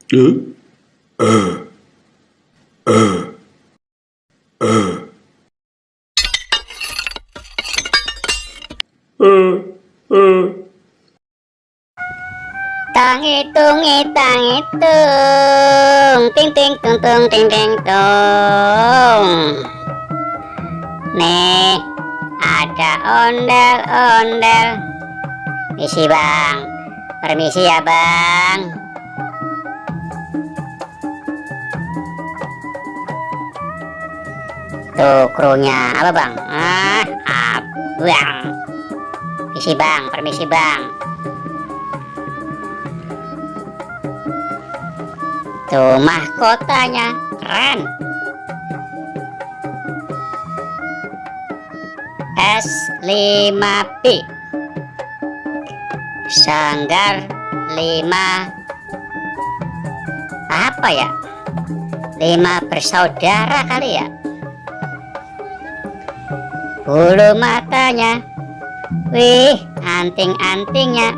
Tang hitung, ting ting tung tung ting ting tung. Nih, ada ondel-ondel. Misi bang, permisi ya bang. Tuh krunya apa bang? Bang. Misi bang, permisi bang. Tuh mahkotanya keren. S5B Sanggar 5 apa ya? 5 bersaudara kali ya. Bulu matanya, wih, anting-antingnya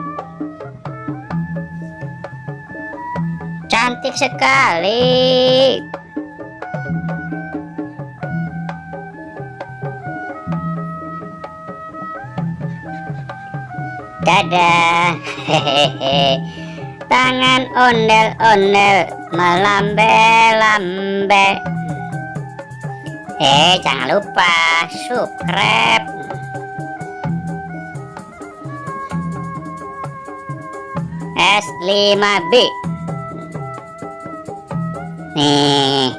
cantik sekali. Dadah. Hehehe. Tangan ondel-ondel melambe-lambe. Jangan lupa subscribe. S5B. Nih,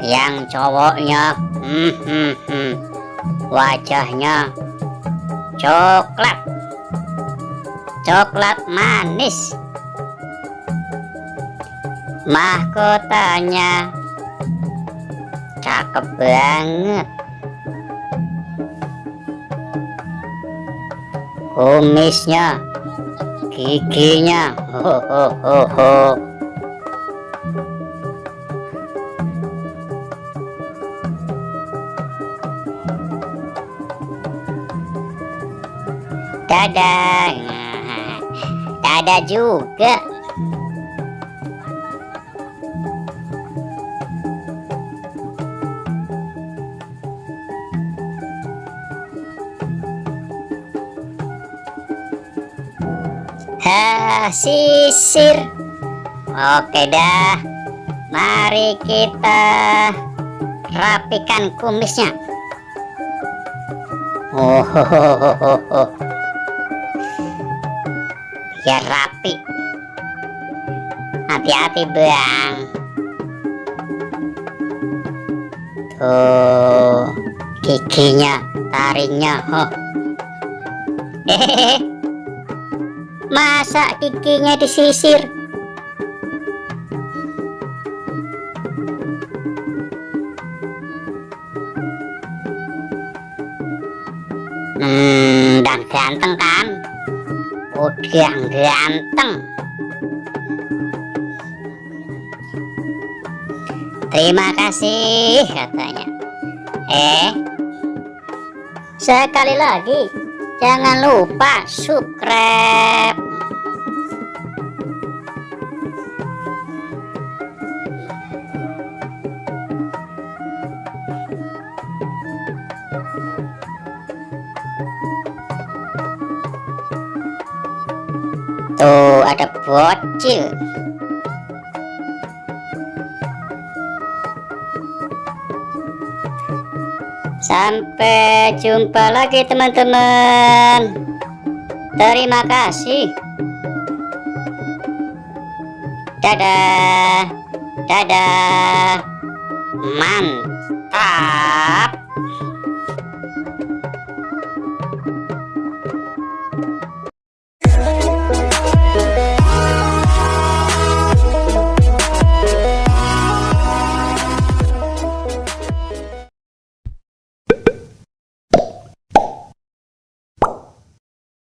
yang cowoknya, wajahnya coklat manis. Mahkotanya cakep banget. Kumisnya, giginya, dadah. Dadah juga. Sisir. Oke dah, mari kita rapikan kumisnya. Biar rapi. Hati-hati bang. Tuh giginya, taringnya. Masa giginya disisir? Dan ganteng kan? Udah ganteng. Terima kasih katanya. Sekali lagi, jangan lupa subscribe. Tuh ada bocil. Sampai jumpa lagi teman-teman. Terima kasih. Dadah. Dadah. Mantap.